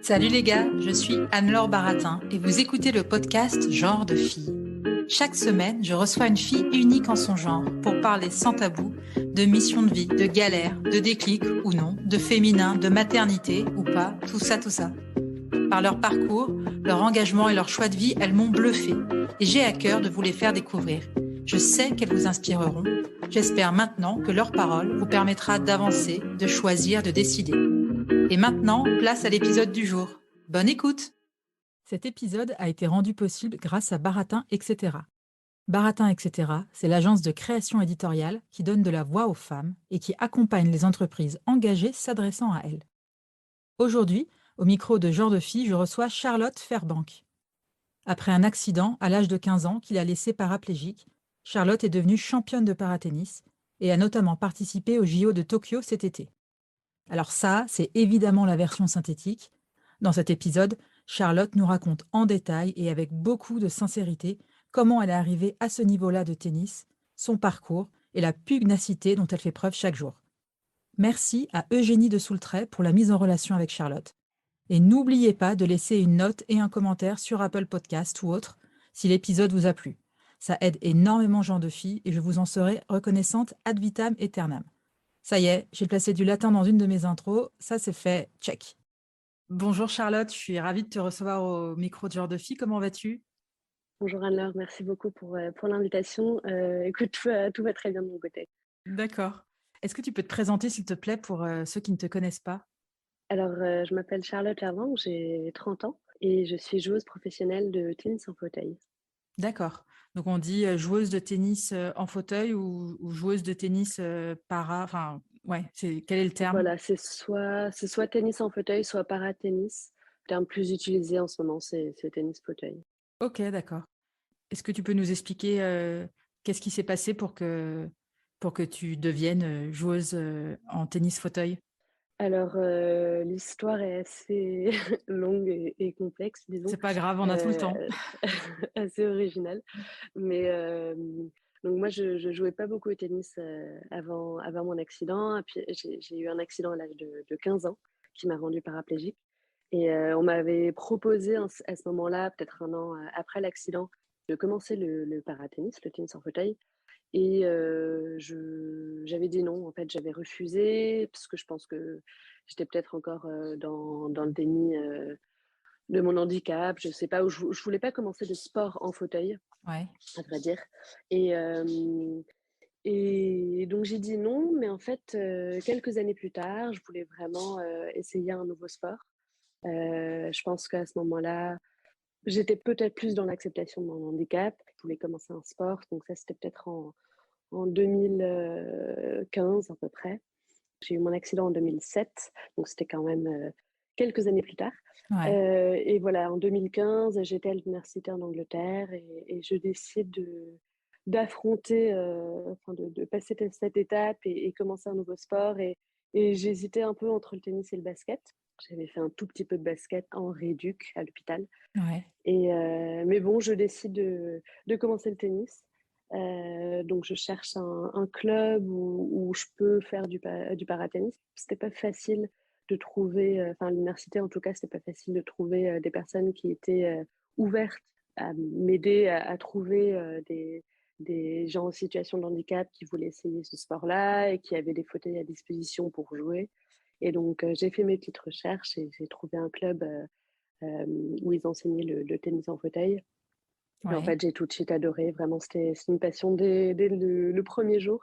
Salut les gars, je suis Anne-Laure Baratin et vous écoutez le podcast Genre de filles. Chaque semaine, je reçois une fille unique en son genre pour parler sans tabou de mission de vie, de galère, de déclic ou non, de féminin, de maternité ou pas, tout ça, tout ça. Par leur parcours, leur engagement et leur choix de vie, elles m'ont bluffé et j'ai à cœur de vous les faire découvrir. Je sais qu'elles vous inspireront. J'espère maintenant que leur parole vous permettra d'avancer, de choisir, de décider. Et maintenant, place à l'épisode du jour. Bonne écoute! Cet épisode a été rendu possible grâce à Baratin, etc. Baratin, etc., c'est l'agence de création éditoriale qui donne de la voix aux femmes et qui accompagne les entreprises engagées s'adressant à elles. Aujourd'hui, au micro de Genre de Fille, je reçois Charlotte Fairbank. Après un accident à l'âge de 15 ans qui l'a laissée paraplégique, Charlotte est devenue championne de paratennis et a notamment participé au JO de Tokyo cet été. Alors ça, c'est évidemment la version synthétique. Dans cet épisode, Charlotte nous raconte en détail et avec beaucoup de sincérité comment elle est arrivée à ce niveau-là de tennis, son parcours et la pugnacité dont elle fait preuve chaque jour. Merci à Eugénie de Soultray pour la mise en relation avec Charlotte. Et n'oubliez pas de laisser une note et un commentaire sur Apple Podcast ou autre si l'épisode vous a plu. Ça aide énormément Genre de Filles et je vous en serai reconnaissante ad vitam aeternam. Ça y est, j'ai placé du latin dans une de mes intros, ça c'est fait, check. Bonjour Charlotte, je suis ravie de te recevoir au micro de Genre de Filles, comment vas-tu? Bonjour Anne-Laure, merci beaucoup pour l'invitation. Écoute, tout va très bien de mon côté. D'accord. Est-ce que tu peux te présenter s'il te plaît pour ceux qui ne te connaissent pas? Alors, je m'appelle Charlotte Lervang, j'ai 30 ans et je suis joueuse professionnelle de tennis en fauteuil. D'accord. Donc on dit joueuse de tennis en fauteuil ou joueuse de tennis para, enfin ouais, quel est le terme? Voilà, c'est soit tennis en fauteuil, soit paratennis. Le terme plus utilisé en ce moment, c'est tennis fauteuil. Ok, d'accord. Est-ce que tu peux nous expliquer qu'est-ce qui s'est passé pour que tu deviennes joueuse en tennis fauteuil? Alors, l'histoire est assez longue et complexe, disons, C'est pas grave, on a tout le temps. heu, assez originale. Mais, donc moi je jouais pas beaucoup au tennis, avant mon accident et puis j'ai eu un accident à l'âge de 15 ans qui m'a rendue paraplégique et on m'avait proposé à ce moment-là, peut-être un an, après l'accident, de commencer le paratennis, le tennis en fauteuil et j'avais dit non. En fait, j'avais refusé parce que je pense que j'étais peut-être encore, dans le déni, de mon handicap. Je sais pas, ou je voulais pas commencer de sport en fauteuil, Ouais. à vrai dire. Et, et donc j'ai dit non, mais en fait, quelques années plus tard, je voulais vraiment essayer un nouveau sport. Je pense qu'à ce moment-là, j'étais peut-être plus dans l'acceptation de mon handicap. Je voulais commencer un sport, donc ça c'était peut-être en 2015 à peu près. J'ai eu mon accident en 2007, donc c'était quand même quelques années plus tard. Ouais. Et voilà, en 2015, j'étais à l'université en Angleterre et je décide d'affronter, enfin de passer cette étape et commencer un nouveau sport. Et j'hésitais un peu entre le tennis et le basket. J'avais fait un tout petit peu de basket en rééduc à l'hôpital. Ouais. Et mais bon, je décide de commencer le tennis. Donc je cherche un club où je peux faire du paratennis. C'était pas facile de trouver, enfin à l'université en tout cas, c'était pas facile de trouver, des personnes qui étaient, ouvertes à m'aider à trouver, des gens en situation de handicap qui voulaient essayer ce sport-là et qui avaient des fauteuils à disposition pour jouer. Et donc j'ai fait mes petites recherches et j'ai trouvé un club, où ils enseignaient le tennis en fauteuil. Et en Ouais. fait, j'ai tout de suite adoré. Vraiment, c'est une passion dès le 1er jour.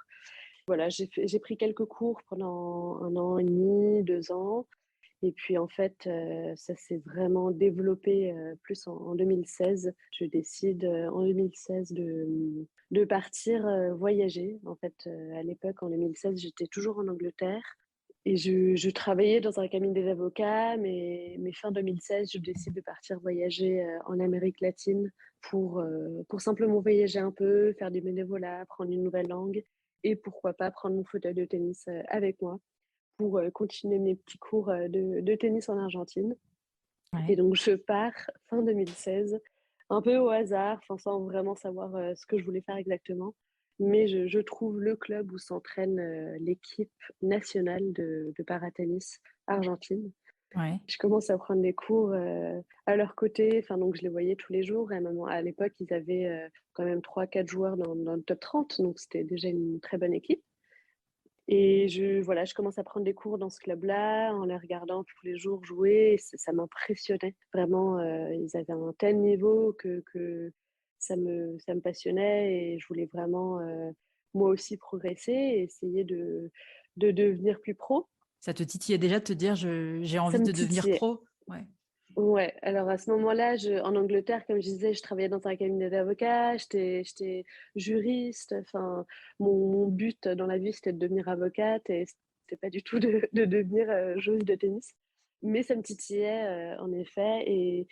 Voilà, j'ai pris quelques cours pendant 1 an et demi, 2 ans. Et puis en fait, ça s'est vraiment développé, plus en 2016. Je décide, en 2016 de partir, voyager. En fait, à l'époque, en 2016, j'étais toujours en Angleterre et je travaillais dans un cabinet d'avocats, mais fin 2016, je décide de partir voyager, en Amérique latine pour simplement voyager un peu, faire du bénévolat, apprendre une nouvelle langue et pourquoi pas prendre mon fauteuil de tennis, avec moi pour, continuer mes petits cours, de tennis en Argentine. Et Ouais. donc je pars fin 2016, un peu au hasard, enfin sans vraiment savoir, ce que je voulais faire exactement. Mais je trouve le club où s'entraîne, l'équipe nationale de paratennis argentine. Ouais. Je commence à prendre des cours à leur côté. Enfin, donc, je les voyais tous les jours. Et à l'époque, ils avaient quand même 3, 4 joueurs dans le top 30. Donc, c'était déjà une très bonne équipe. Et je commence à prendre des cours dans ce club-là en les regardant tous les jours jouer. Et ça m'impressionnait. Vraiment, ils avaient un tel niveau que ça me passionnait. Et je voulais vraiment, moi aussi, progresser et essayer de devenir plus pro. Ça te titillait déjà de te dire j'ai Ça envie me de devenir titillait. pro? Ouais. Ouais, alors à ce moment-là, en Angleterre, comme je disais, je travaillais dans un cabinet d'avocats, j'étais juriste. Enfin, mon but dans la vie, c'était de devenir avocate et c'était pas du tout de devenir joueuse de tennis. Mais ça me titillait en effet.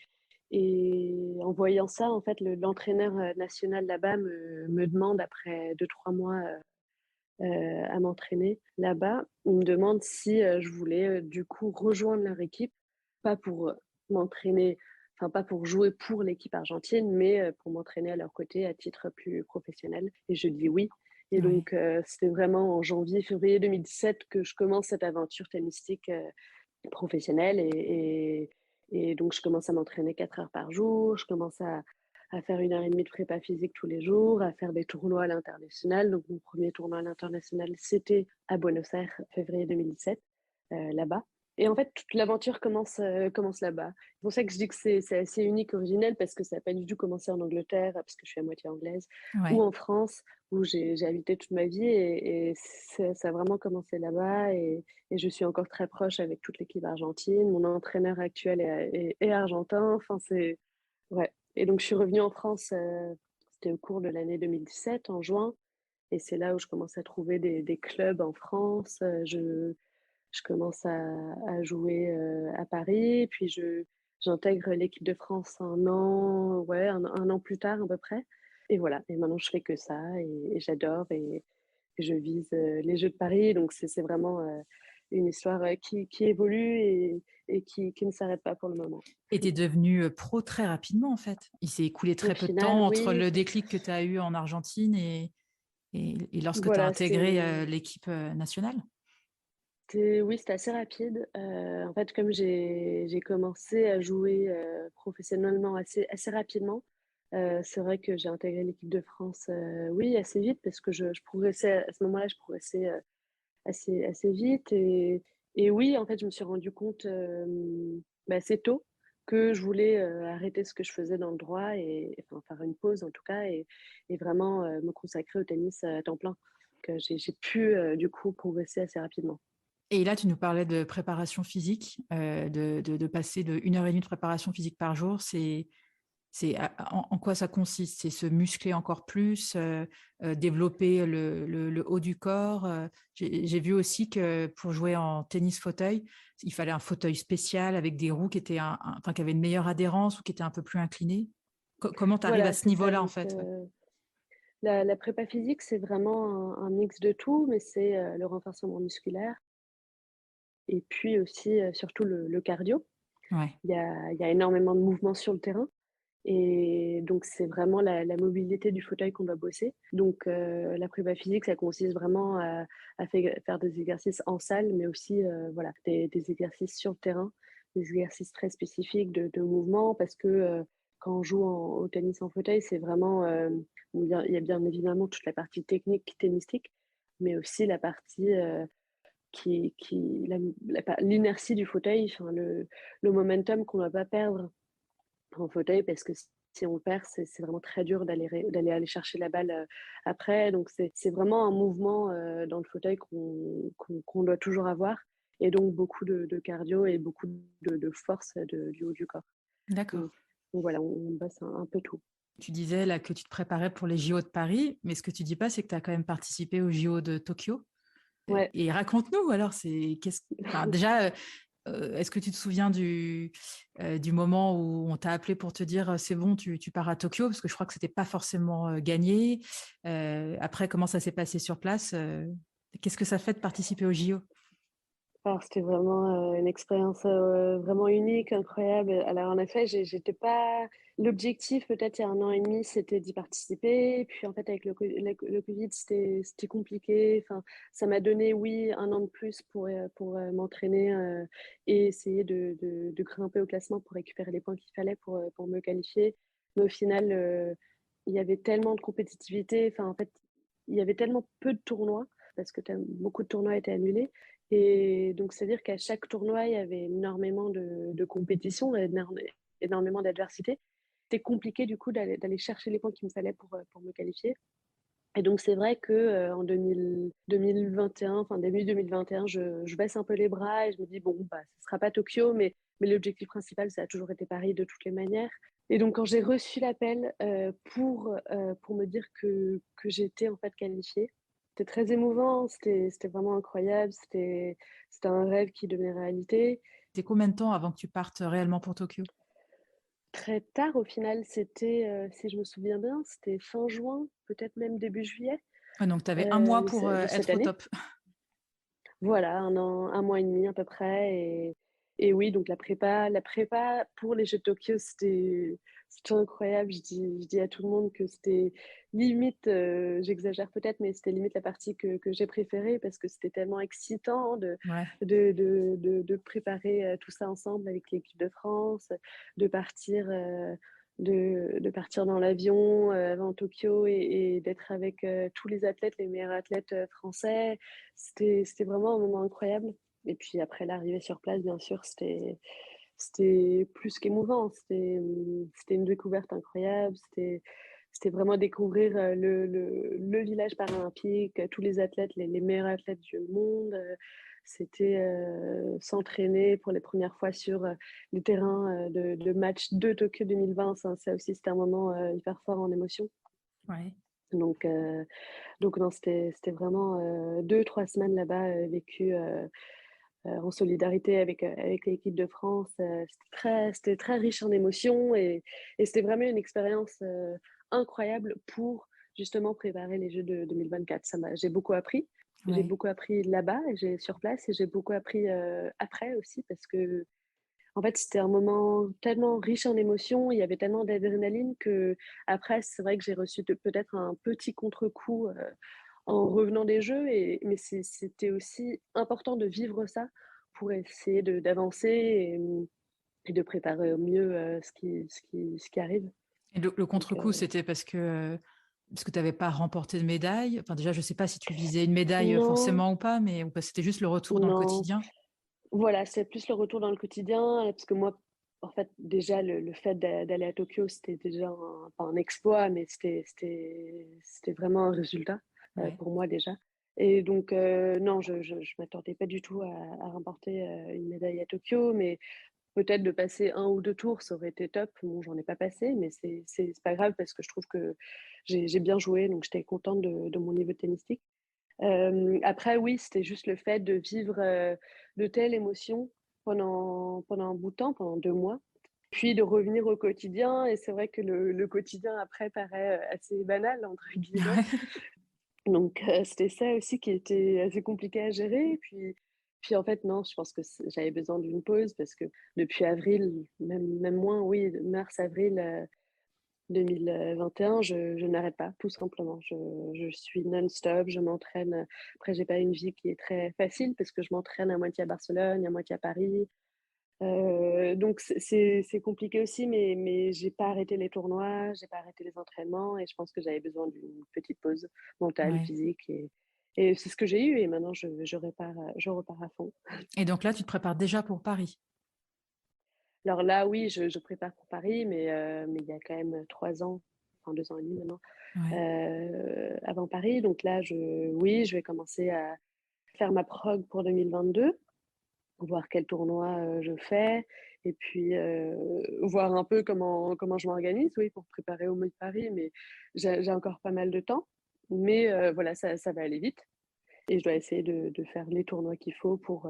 Et en voyant ça, en fait, l'entraîneur national là-bas me demande, après 2, 3 mois à m'entraîner là-bas, il me demande si je voulais du coup rejoindre leur équipe, pas pour m'entraîner, enfin pas pour jouer pour l'équipe argentine, mais pour m'entraîner à leur côté à titre plus professionnel. Et je dis oui. Et Ouais. donc c'était vraiment en janvier-février 2017 que je commence cette aventure tennistique professionnelle. Et donc je commence à m'entraîner 4 heures par jour, je commence à faire 1 heure et demie de prépa physique tous les jours, à faire des tournois à l'international. Donc mon premier tournoi à l'international, c'était à Buenos Aires, février 2017, là-bas. Et en fait, toute l'aventure commence là-bas. C'est pour ça que je dis que c'est assez unique, originel, parce que ça n'a pas du tout commencé en Angleterre, parce que je suis à moitié anglaise, ou Ouais. en France, où j'ai habité toute ma vie. Et ça a vraiment commencé là-bas. Et je suis encore très proche avec toute l'équipe argentine. Mon entraîneur actuel est argentin. Enfin, c'est... Ouais. Et donc, je suis revenue en France, c'était au cours de l'année 2017, en juin. Et c'est là où je commence à trouver des clubs en France. Je commence à jouer à Paris. Puis, j'intègre l'équipe de France un an plus tard à peu près. Et voilà. Et maintenant, je fais que ça. Et j'adore. Et je vise les Jeux de Paris. Donc, c'est vraiment une histoire qui évolue et qui ne s'arrête pas pour le moment. Et tu es devenue pro très rapidement, en fait. Il s'est écoulé Au très peu de final, temps entre oui. le déclic que tu as eu en Argentine et lorsque tu as Voilà, intégré l'équipe nationale. oui, c'était assez rapide. En fait, comme j'ai commencé à jouer professionnellement assez rapidement, c'est vrai que j'ai intégré l'équipe de France, oui, assez vite, parce que je progressais, à ce moment-là, je progressais assez vite. Et oui, en fait, je me suis rendu compte assez tôt que je voulais arrêter ce que je faisais dans le droit et enfin, faire une pause en tout cas et vraiment me consacrer au tennis à temps plein. Que j'ai pu du coup progresser assez rapidement. Et là, tu nous parlais de préparation physique, de passer de 1 heure et demie de préparation physique par jour. En quoi ça consiste? C'est se muscler encore plus, développer le haut du corps. J'ai vu aussi que pour jouer en tennis fauteuil, il fallait un fauteuil spécial avec des roues qui étaient enfin, qui avaient une meilleure adhérence ou qui étaient un peu plus inclinées. Comment tu arrives à Voilà, ce c'est ça. niveau-là, en Donc, fait? Ouais. la prépa physique, c'est vraiment un mix de tout, mais c'est le renforcement musculaire et puis aussi, surtout le cardio. Ouais. Il y a énormément de mouvements sur le terrain. Et donc, c'est vraiment la mobilité du fauteuil qu'on va bosser. Donc, la prépa physique, ça consiste vraiment à faire des exercices en salle, mais aussi voilà, des exercices sur le terrain, des exercices très spécifiques de mouvement, parce que quand on joue au tennis en fauteuil, c'est vraiment, il y a bien évidemment toute la partie technique tennistique, mais aussi la partie l'inertie du fauteuil, enfin, le momentum qu'on ne va pas perdre en fauteuil parce que si on le perd, c'est vraiment très dur d'aller aller chercher la balle après. Donc, c'est vraiment un mouvement dans le fauteuil qu'on doit toujours avoir. Et donc, beaucoup de cardio et beaucoup de force du haut du corps. D'accord. Donc, donc voilà, on bosse un peu tout. Tu disais là que tu te préparais pour les JO de Paris, mais ce que tu dis pas, c'est que tu as quand même participé aux JO de Tokyo. Ouais. Et raconte-nous alors, enfin, déjà, est-ce que tu te souviens du moment où on t'a appelé pour te dire c'est bon, tu pars à Tokyo? Parce que je crois que c'était pas forcément gagné. Après, comment ça s'est passé sur place? Qu'est-ce que ça fait de participer aux JO? Alors c'était vraiment, une expérience, vraiment unique, incroyable. Alors en effet, j'étais pas l'objectif peut-être il y a 1 an et demi, c'était d'y participer. Puis en fait avec le covid, c'était compliqué. Enfin, ça m'a donné, oui, 1 an de plus pour, m'entraîner, et essayer de grimper au classement pour récupérer les points qu'il fallait pour me qualifier. Mais au final, il y avait tellement de compétitivité, enfin en fait, il y avait tellement peu de tournois parce que beaucoup de tournois étaient annulés et donc, c'est-à-dire qu'à chaque tournoi, il y avait énormément de compétition, énormément d'adversité. C'était compliqué du coup d'aller chercher les points qu'il me fallait pour me qualifier. Et donc c'est vrai que, en 2021, enfin début 2021, je baisse un peu les bras et je me dis: «Bon, bah, ce sera pas Tokyo, mais l'objectif principal, ça a toujours été Paris de toutes les manières». Et donc quand j'ai reçu l'appel, pour me dire que j'étais en fait qualifiée, c'était très émouvant, c'était vraiment incroyable, c'était un rêve qui devenait réalité. C'était combien de temps avant que tu partes réellement pour Tokyo? Très tard au final, c'était, si je me souviens bien, c'était fin juin, peut-être même début juillet, Ouais, donc tu avais 1 mois pour, de cette être au année. top. Voilà, 1 mois et demi à peu près et oui, donc la prépa pour les Jeux de Tokyo, c'était incroyable. Je dis à tout le monde que c'était limite, j'exagère peut-être, mais c'était limite la partie que j'ai préférée parce que c'était tellement excitant de Ouais. de de de de préparer, tout ça ensemble avec l'équipe de France, de partir, de partir dans l'avion, avant Tokyo et d'être avec, tous les athlètes, les meilleurs athlètes, français. C'était vraiment un moment incroyable et puis après l'arrivée sur place, bien sûr, c'était plus qu'émouvant. C'était une découverte incroyable. C'était vraiment découvrir, le village paralympique, tous les athlètes, les meilleurs athlètes du monde, c'était, s'entraîner pour les premières fois sur, les terrains, de matchs de Tokyo 2020. Ça aussi, c'était un moment, hyper fort en émotion. Ouais. Donc heu donc non, c'était vraiment, 2-3 semaines là-bas, vécues, en solidarité avec l'équipe de France. C'était très riche en émotions et c'était vraiment une expérience, incroyable pour justement préparer les Jeux de 2024. J'ai beaucoup appris. J'ai Ouais. beaucoup appris là-bas et j'ai sur place et j'ai beaucoup appris, après aussi parce que en fait, c'était un moment tellement riche en émotions, il y avait tellement d'adrénaline que après c'est vrai que j'ai reçu peut-être un petit contre-coup, en revenant des jeux mais c'était aussi important de vivre ça pour essayer d'avancer et de préparer au mieux, ce qui arrive. Et le Donc contre-coup, c'était parce que tu avais pas remporté de médaille? Enfin, déjà, je sais pas si tu visais une médaille, non, forcément ou pas, mais ou parce que c'était juste le retour dans le non, quotidien? voilà, c'est plus le retour dans le quotidien, parce que moi, en fait, déjà le fait d'aller à Tokyo, c'était déjà pas un exploit, mais c'était vraiment un résultat, Ouais. pour moi déjà et donc non, je m'attendais pas du tout à remporter, une médaille à Tokyo, mais peut-être de passer un ou 2 tours, ça aurait été top. Bon, j'en ai pas passé, mais c'est pas grave parce que je trouve que j'ai bien joué, donc j'étais contente de mon niveau tennistique. Après oui, c'était juste le fait de vivre, de telles émotions pendant un bout de temps, pendant 2 mois, puis de revenir au quotidien et c'est vrai que le quotidien après paraît, assez «banal» entre guillemets. Donc c'était ça aussi qui était assez compliqué à gérer. Puis en fait, non, je pense que j'avais besoin d'une pause parce que depuis avril, même moins, oui, mars-avril 2021, je n'arrête pas, tout simplement. Je suis non-stop, je m'entraîne. Après, j'ai pas une vie qui est très facile parce que je m'entraîne à moitié à Barcelone, à moitié à Paris. Donc c'est compliqué aussi, mais j'ai pas arrêté les tournois, j'ai pas arrêté les entraînements et je pense que j'avais besoin d'une petite pause mentale, Ouais. physique et c'est ce que j'ai eu et maintenant je repars à fond. Et donc là, tu te prépares déjà pour Paris? Alors là, oui, je prépare pour Paris, mais il y a quand même 3 ans, enfin 2 ans et demi maintenant, Ouais. avant Paris. Donc là, oui, je vais commencer à faire ma prog pour 2022. Voir quel tournoi, je fais et puis, voir un peu comment je m'organise, oui, pour préparer au mieux Paris, mais j'ai encore pas mal de temps, mais voilà, ça va aller vite et je dois essayer de faire les tournois qu'il faut pour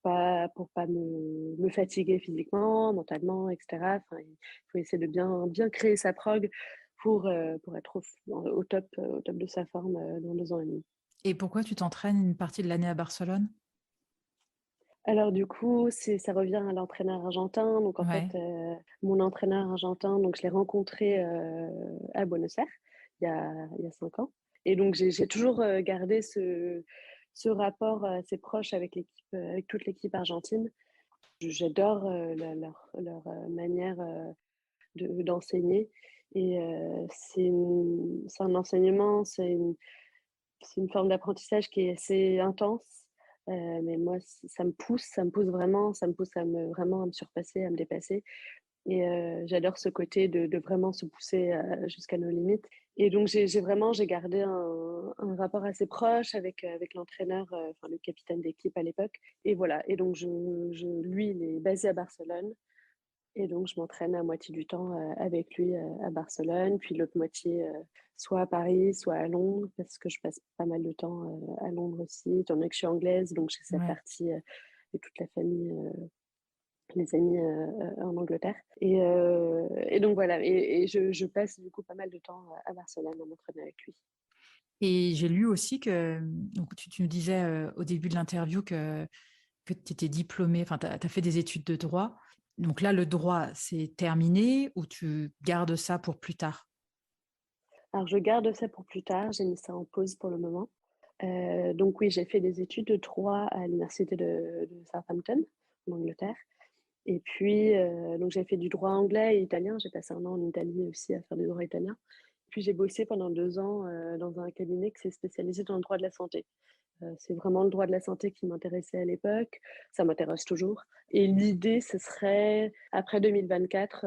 pas me fatiguer physiquement, mentalement et cetera. Enfin, il faut essayer de bien créer sa prog pour être au top de sa forme, dans 2 ans et demi. Et pourquoi tu t'entraînes une partie de l'année à Barcelone? Alors du coup, ça revient à l'entraîneur argentin. Donc en fait, Ouais, mon entraîneur argentin, donc je l'ai rencontré, à Buenos Aires, il y a 5 ans et donc j'ai toujours, gardé ce rapport assez proche avec avec toute l'équipe argentine. J'adore, leur, manière, d'enseigner et c'est un enseignement, c'est une forme d'apprentissage qui est assez intense, mais moi, ça me pousse vraiment, ça me pousse à me surpasser, à me dépasser et j'adore ce côté de vraiment se pousser, jusqu'à nos limites et donc j'ai gardé un rapport assez proche avec l'entraîneur, enfin le capitaine d'équipe à l'époque et voilà et donc lui, il est basé à Barcelone et donc je m'entraîne à moitié du temps, avec lui, à Barcelone, puis l'autre moitié, soit à Paris, soit à Londres, parce que je passe pas mal de temps, à Londres aussi, étant donné que je suis anglaise, donc j'ai cette ouais. partie, de toute la famille, les amis, en Angleterre et donc voilà et je passe du coup pas mal de temps, à Barcelone à m'entraîner avec lui. Et j'ai lu aussi que, donc tu nous disais au début de l'interview que tu étais diplômée, enfin, tu as fait des études de droit. Donc là, le droit, c'est terminé ou tu gardes ça pour plus tard? Alors je garde ça pour plus tard, j'ai mis ça en pause pour le moment. Donc oui, j'ai fait des études de droit à l'université de Southampton, en Angleterre. Et puis, donc j'ai fait du droit anglais et italien. J'ai passé 1 an en Italie aussi à faire du droit italien. Puis j'ai bossé pendant 2 ans, dans un cabinet qui s'est spécialisé dans le droit de la santé. C'est vraiment le droit de la santé qui m'intéressait à l'époque, ça m'intéresse toujours et l'idée, ce serait après 2024,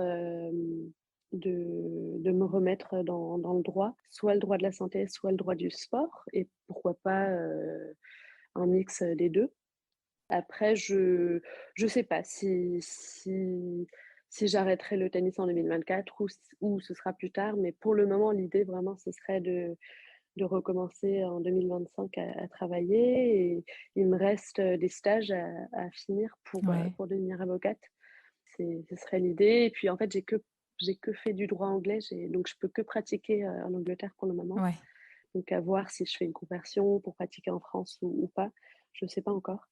de me remettre dans le droit, soit le droit de la santé, soit le droit du sport et pourquoi pas, un mix, des 2. Après, je sais pas si j'arrêterai le tennis en 2024 ou ce sera plus tard, mais pour le moment, l'idée vraiment, ce serait de recommencer en 2025 à travailler et il me reste, des stages à finir Ouais, pour devenir avocate. Ce serait l'idée et puis en fait, j'ai que fait du droit anglais, donc je peux que pratiquer, en Angleterre pour le moment. ouais. Donc à voir si je fais une conversion pour pratiquer en France ou pas, je ne sais pas encore.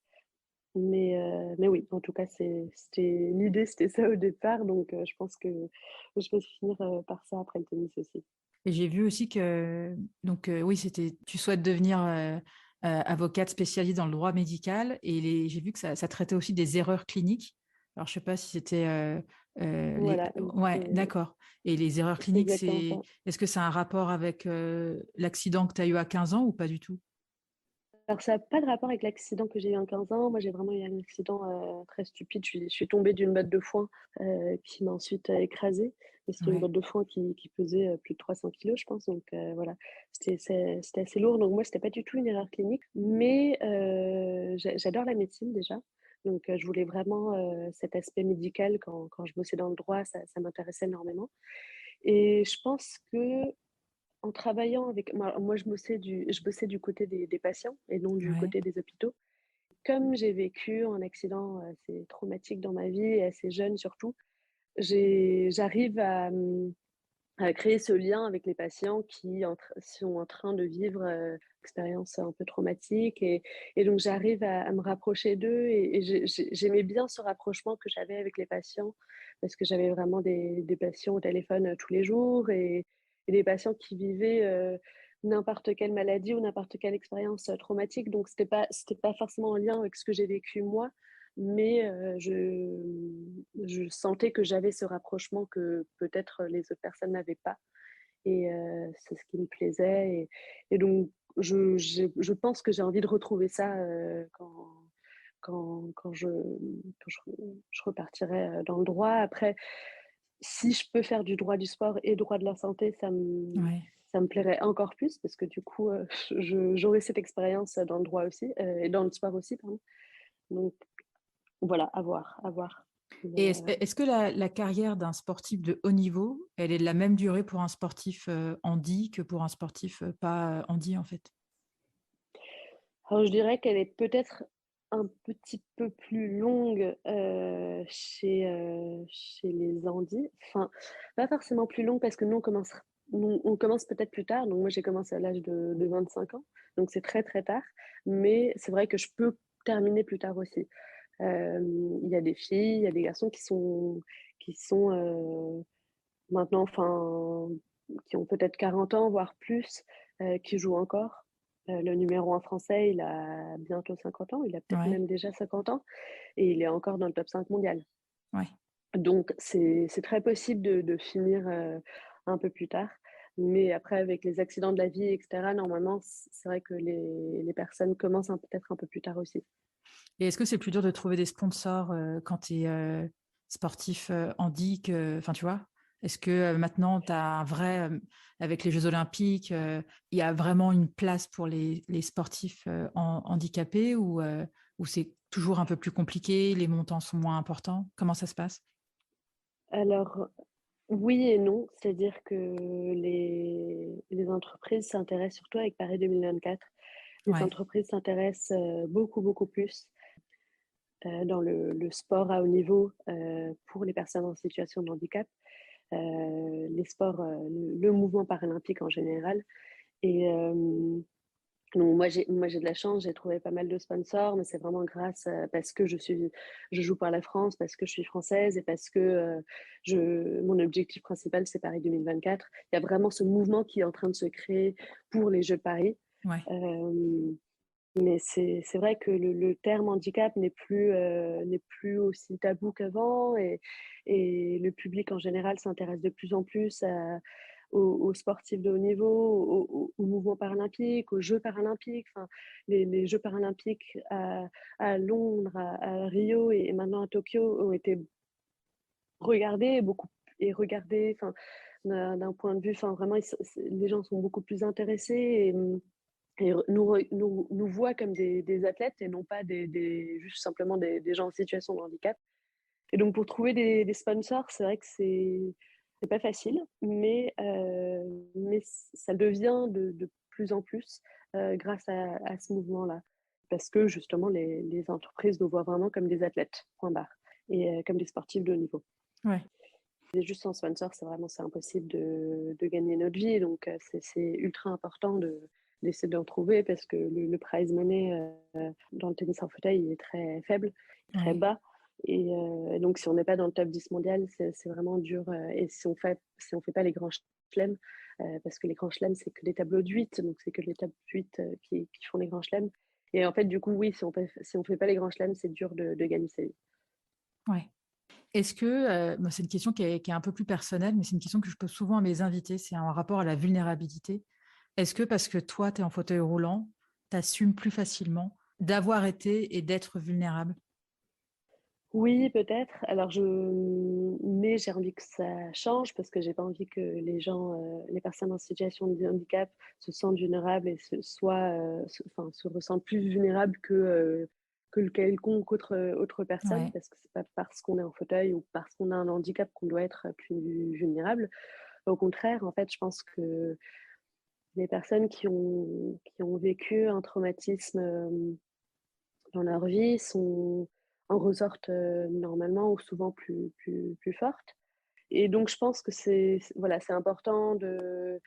Mais oui, en tout cas, c'était ça au départ, donc je pense que je vais finir, par ça après le tennis aussi. Et j'ai vu aussi que, donc oui, c'était, tu souhaites devenir avocate spécialisée dans le droit médical et j'ai vu que ça traitait aussi des erreurs cliniques. Alors, je sais pas si c'était Voilà, ouais, d'accord. Et les erreurs c'est cliniques, exactement ça. est-ce que ça a un rapport avec l'accident que tu as eu à 15 ans ou pas du tout? Alors ça a pas de rapport avec l'accident que j'ai eu à 15 ans. Moi, j'ai vraiment eu un accident, très stupide. Je suis tombée d'une botte de foin, qui m'a ensuite, écrasée et c'était une Ouais, botte de foin qui pesait, plus de 300 kilos, je pense, donc voilà. C'était assez lourd, donc moi, c'était pas du tout une erreur clinique, mais j'adore la médecine déjà, donc je voulais vraiment, cet aspect médical quand je bossais dans le droit, ça m'intéressait énormément et je pense que en travaillant avec moi, je bossais du côté des patients et non du ouais. côté des hôpitaux. Comme j'ai vécu un accident assez traumatique dans ma vie et assez jeune surtout, j'arrive à créer ce lien avec les patients qui sont en train de vivre, expérience un peu traumatique et donc j'arrive à me rapprocher d'eux et j'aimais bien ce rapprochement que j'avais avec les patients parce que j'avais vraiment des patients au téléphone, tous les jours et des patients qui vivaient, n'importe quelle maladie ou n'importe quelle expérience, traumatique donc c'était pas forcément en lien avec ce que j'ai vécu moi, mais je sentais que j'avais ce rapprochement que peut-être les autres personnes n'avaient pas et c'est ce qui me plaisait et donc je pense que j'ai envie de retrouver ça, quand je repartirai, dans le droit. Après, si je peux faire du droit du sport et droit de la santé, Ouais. ça me plairait encore plus parce que du coup, j'aurai cette expérience dans le droit aussi, et dans le sport aussi, pardon. Donc voilà, à voir, à voir. Et Mais est-ce que la carrière d'un sportif de haut niveau, elle est de la même durée pour un sportif handi que pour un sportif pas handi en fait? alors je dirais qu'elle est peut-être un petit peu plus longue, chez les Andis. Enfin, pas forcément plus longue parce que nous on commence peut-être plus tard. Donc moi j'ai commencé à l'âge de 25 ans, donc c'est très, très tard. Mais c'est vrai que je peux terminer plus tard aussi. Il y a des filles, il y a des garçons qui sont maintenant, enfin, qui ont peut-être 40 ans, voire plus, qui jouent encore. Le numéro 1 français, il a bientôt 50 ans, il a peut-être Ouais, même déjà 50 ans et il est encore dans le top 5 mondial. ouais. Donc c'est très possible de finir, un peu plus tard. Mais après avec les accidents de la vie et cetera, normalement, c'est vrai que les personnes commencent peut-être un peu plus tard aussi. Et est-ce que c'est plus dur de trouver des sponsors, quand tu es, sportif, handic, enfin, tu vois? Est-ce que, maintenant tu as un vrai, avec les jeux olympiques, il y a vraiment une place pour les sportifs, handicapés ou c'est toujours un peu plus compliqué, les montants sont moins importants? Comment ça se passe? Alors, oui et non, c'est-à-dire que les entreprises s'intéressent surtout avec Paris 2024. Les Ouais, entreprises s'intéressent, beaucoup, beaucoup plus, dans le sport à haut niveau, pour les personnes en situation de handicap, les sports, le mouvement paralympique en général et donc moi j'ai de la chance, j'ai trouvé pas mal de sponsors, mais c'est vraiment grâce, parce que je joue pour la France, parce que je suis française et parce que, je mon objectif principal, c'est Paris 2024. Il y a vraiment ce mouvement qui est en train de se créer pour les Jeux de Paris. ouais, Hem, mais c'est vrai que le terme handicap n'est plus aussi tabou qu'avant et le public en général s'intéresse de plus en plus aux sportifs de haut niveau, au mouvement paralympique, aux Jeux paralympiques. Enfin, les Jeux paralympiques à Londres, à Rio et maintenant à Tokyo ont été regardés beaucoup et regardés, enfin, d'un point de vue, enfin, vraiment, les gens sont beaucoup plus intéressés et nous voient comme des athlètes et non pas juste simplement des gens en situation de handicap. Et donc pour trouver des sponsors, c'est vrai que c'est pas facile, mais ça le devient de plus en plus, grâce à ce mouvement-là. Parce que justement les entreprises nous voient vraiment comme des athlètes, point barre et comme des sportifs de haut niveau. ouais. Et juste sans sponsor, c'est impossible de gagner notre vie, donc c'est ultra important d'essayer d'en trouver parce que le prize money, dans le tennis en fauteuil, il est très faible, très Ouais. bas et donc si on n'est pas dans le top 10 mondial, c'est vraiment dur, et si on fait pas les grands chelems, parce que les grands chelems, c'est que des tableaux de 8, donc c'est que les top 8, qui font les grands chelems et en fait, du coup, oui, si on fait pas les grands chelems, c'est dur de gagner sa vie. Ouais. Est-ce que, moi, c'est une question qui est un peu plus personnelle, mais c'est une question que je pose souvent à mes invités, c'est un rapport à la vulnérabilité. Est-ce que parce que toi, tu es en fauteuil roulant, tu assumes plus facilement d'avoir été et d'être vulnérable? Oui, peut-être. Alors mais j'ai envie que ça change parce que j'ai pas envie que les personnes en situation de handicap se sentent vulnérables et se ressentent plus vulnérables que le quelconque autre personne Ouais, parce que c'est pas parce qu'on est en fauteuil ou parce qu'on a un handicap qu'on doit être plus vulnérable. Au contraire, en fait, je pense que les personnes qui ont vécu un traumatisme, dans leur vie en ressortent, normalement ou souvent plus fortes et donc je pense que voilà, c'est important de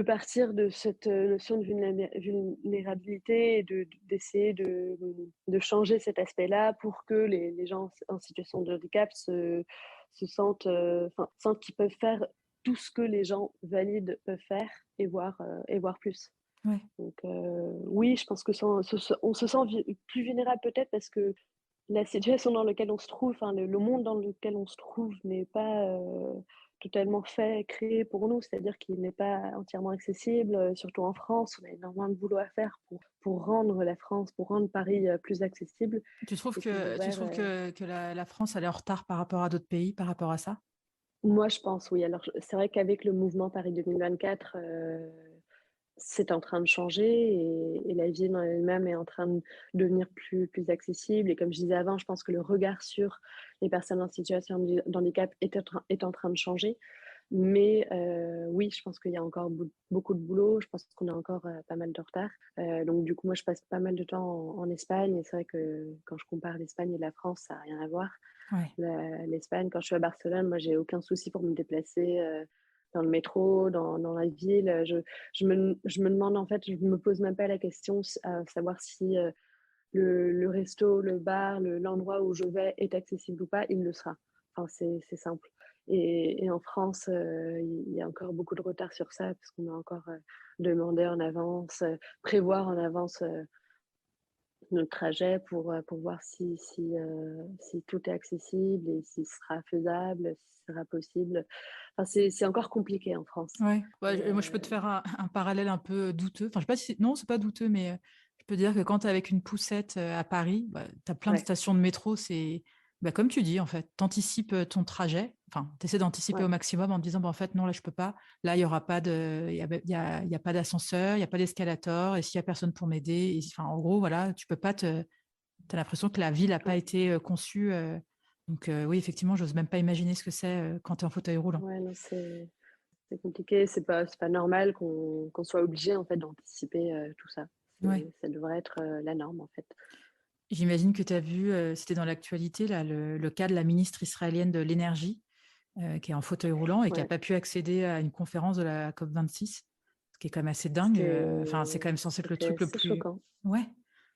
partir de cette, notion de vulnérabilité et d'essayer de changer cet aspect-là pour que les gens en situation de handicap se sentent, enfin, sentent qu'ils peuvent faire tout ce que les gens valides peuvent faire et voir plus. ouais. Donc oui, je pense que on se sent plus vulnérable peut-être parce que la situation dans laquelle on se trouve, enfin le monde dans lequel on se trouve n'est pas, totalement créé pour nous. C'est-à-dire qu'il n'est pas entièrement accessible, surtout en France. On a énormément de boulot à faire pour rendre la France, pour rendre Paris, plus accessible et plus Tu ouvert, trouves que la France, elle est en retard par rapport à d'autres pays, par rapport à ça? moi je pense oui. Alors c'est vrai qu'avec le mouvement Paris 2024, c'est en train de changer et la ville en elle-même est en train de devenir plus accessible et comme je disais avant, je pense que le regard sur les personnes en situation de handicap est en train de changer. Mais oui, je pense qu'il y a encore beaucoup de boulot. Je pense qu'on a encore, pas mal de retard. Donc du coup, moi, je passe pas mal de temps en Espagne et c'est vrai que quand je compare l'Espagne et la France, ça a rien à voir. Ouais. L'Espagne, quand je suis à Barcelone, moi, j'ai aucun souci pour me déplacer, dans le métro, dans la ville. Je me demande, en fait, je me pose même pas la question à savoir si, le resto, le bar, l'endroit où je vais est accessible ou pas, il le sera. Enfin, c'est simple. Et en France, il y a encore beaucoup de retard sur ça parce qu'on doit encore demander en avance, prévoir en avance notre trajet pour voir si tout est accessible et si ce sera faisable, si ce sera possible. Enfin, c'est encore compliqué en France. Ouais. Et, Moi, je peux te faire un parallèle un peu douteux. Enfin, je sais pas si non, c'est pas douteux, mais je peux dire que quand tu es avec une poussette à Paris, tu as plein de ouais, stations de métro. C'est comme tu dis, en fait, tu anticipes ton trajet. Enfin, tu essaies d'anticiper ouais, au maximum en te disant, en fait, non, là, je peux pas. Là, il y aura pas il y a pas d'ascenseur, il y a pas d'escalator. Et s'il y a personne pour m'aider, enfin, en gros, voilà, tu peux pas t'as l'impression que la ville n'a pas ouais. été conçue. Donc, oui, effectivement, j'ose même pas imaginer ce que c'est quand tu es en fauteuil roulant. Ouais, non, c'est compliqué. C'est pas normal qu'on soit obligé en fait d'anticiper tout ça. Ouais. Ça devrait être la norme en fait. J'imagine que tu as vu, c'était dans l'actualité, là, le cas de la ministre israélienne de l'énergie, qui est en fauteuil roulant et qui n'a Ouais, pas pu accéder à une conférence de la COP26, ce qui est quand même assez dingue. Enfin, c'est quand même censé être le c'était truc le assez plus. choquant. Ouais,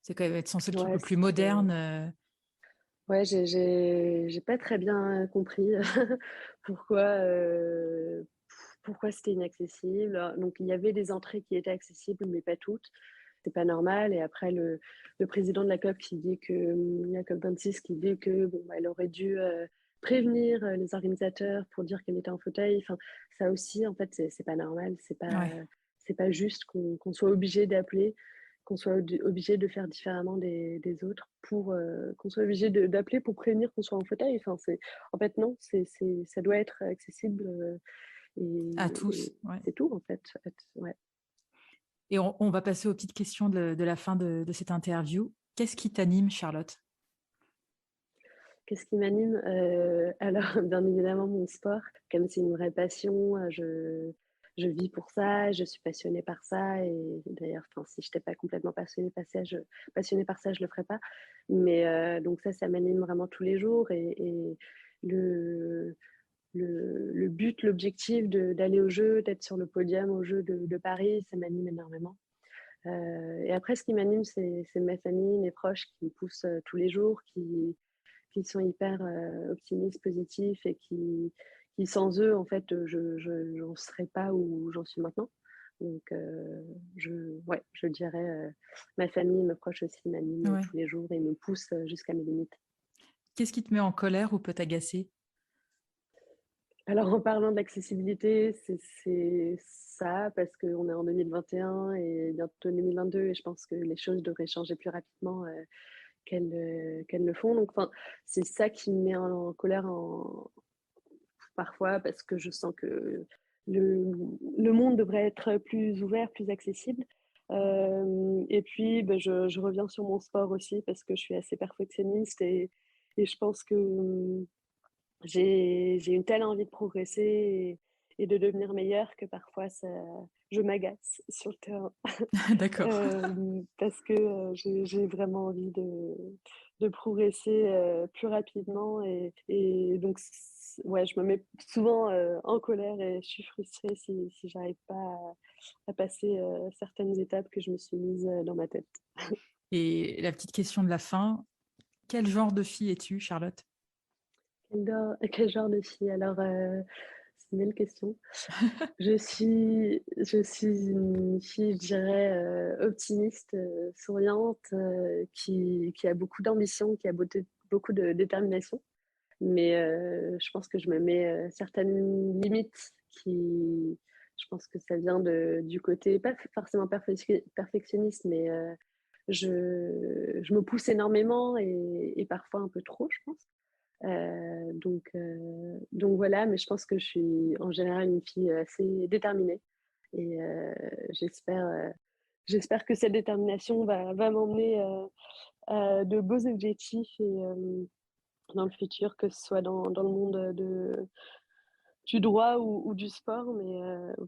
c'est quand même être censé le truc Ouais, le plus moderne. ouais, j'ai pas très bien compris pourquoi, pourquoi c'était inaccessible. Donc il y avait des entrées qui étaient accessibles, mais pas toutes. C'est pas normal. Et après, le président de la COP qui dit que la COP26 qui dit que bon, bah, elle aurait dû prévenir les organisateurs pour dire qu'elle était en fauteuil. Enfin, ça aussi, en fait, c'est pas normal. Ouais. C'est pas juste qu'on soit obligé d'appeler, qu'on soit obligé de faire différemment des autres pour qu'on soit obligé d'appeler pour prévenir qu'on soit en fauteuil. Enfin, en fait, non, ça doit être accessible À et tous. Ouais. c'est tout, en fait. Ouais. Et on va passer aux petites questions de la fin de cette interview. Qu'est-ce qui t'anime, Charlotte? Qu'est-ce qui m'anime Alors, bien évidemment, mon sport. Comme c'est une vraie passion, je vis pour ça, je suis passionnée par ça. Et d'ailleurs, si je n'étais pas complètement passionnée par ça, je ne le ferais pas. Mais donc ça m'anime vraiment tous les jours. Et le, le but, l'objectif d'aller au jeu, d'être sur le podium au jeu de Paris, ça m'anime énormément. Et après, ce qui m'anime, c'est ma famille, mes proches qui me poussent tous les jours, qui sont hyper optimistes, positifs et qui sans eux, en fait, je n'en serais pas où j'en suis maintenant. Donc, je dirais ma famille, mes proches aussi m'animent Ouais. tous les jours et me poussent jusqu'à mes limites. Qu'est-ce qui te met en colère ou peut t'agacer? Alors, en parlant d'accessibilité, c'est ça, parce qu'on est en 2021 et bientôt 2022, et je pense que les choses devraient changer plus rapidement qu'elles le font. Donc, enfin, c'est ça qui me met en colère parfois, parce que je sens que le monde devrait être plus ouvert, plus accessible. Et puis, ben, je reviens sur mon sport aussi, parce que je suis assez perfectionniste et je pense que j'ai une telle envie de progresser et de devenir meilleure que parfois je m'agace sur le terrain. D'accord. Parce que j'ai vraiment envie de progresser plus rapidement et donc ouais, je me mets souvent en colère et je suis frustrée si j'arrive pas à passer certaines étapes que je me suis mises dans ma tête. Et la petite question de la fin, quel genre de fille es-tu, Charlotte? Quel genre de fille? Alors, c'est une belle question. Je suis une fille, je dirais, optimiste, souriante, qui a beaucoup d'ambition, qui a beaucoup de détermination. Mais je pense que je me mets certaines limites qui, je pense que ça vient du côté, pas forcément perfectionniste, mais je me pousse énormément et parfois un peu trop, je pense. Donc voilà, mais je pense que je suis en général une fille assez déterminée et j'espère que cette détermination va m'emmener à de beaux objectifs et dans le futur, que ce soit dans le monde du droit ou du sport. Mais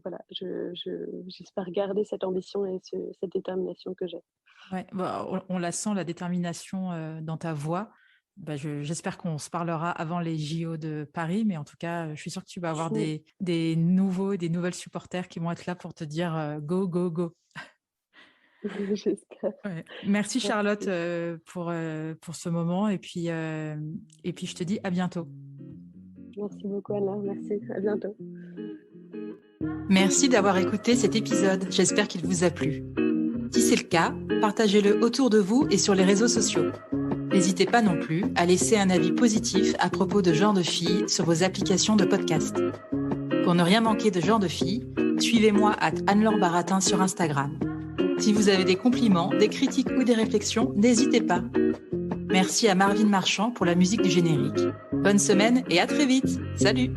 voilà, j'espère garder cette ambition et cette détermination que j'ai. Ouais, on la sent, la détermination dans ta voix. J'espère qu'on se parlera avant les JO de Paris, mais en tout cas, je suis sûre que tu vas avoir des nouveaux et des nouvelles supporters qui vont être là pour te dire go, go, go. J'espère. Ouais. Merci Charlotte Merci. pour ce moment et puis je te dis à bientôt. Merci beaucoup, Anna. Merci. À bientôt. Merci d'avoir écouté cet épisode. J'espère qu'il vous a plu. Si c'est le cas, partagez-le autour de vous et sur les réseaux sociaux. N'hésitez pas non plus à laisser un avis positif à propos de Genre de Filles sur vos applications de podcast. Pour ne rien manquer de Genre de Filles, suivez-moi @Anne-Laure Baratin sur Instagram. Si vous avez des compliments, des critiques ou des réflexions, n'hésitez pas. Merci à Marvin Marchand pour la musique du générique. Bonne semaine et à très vite. Salut!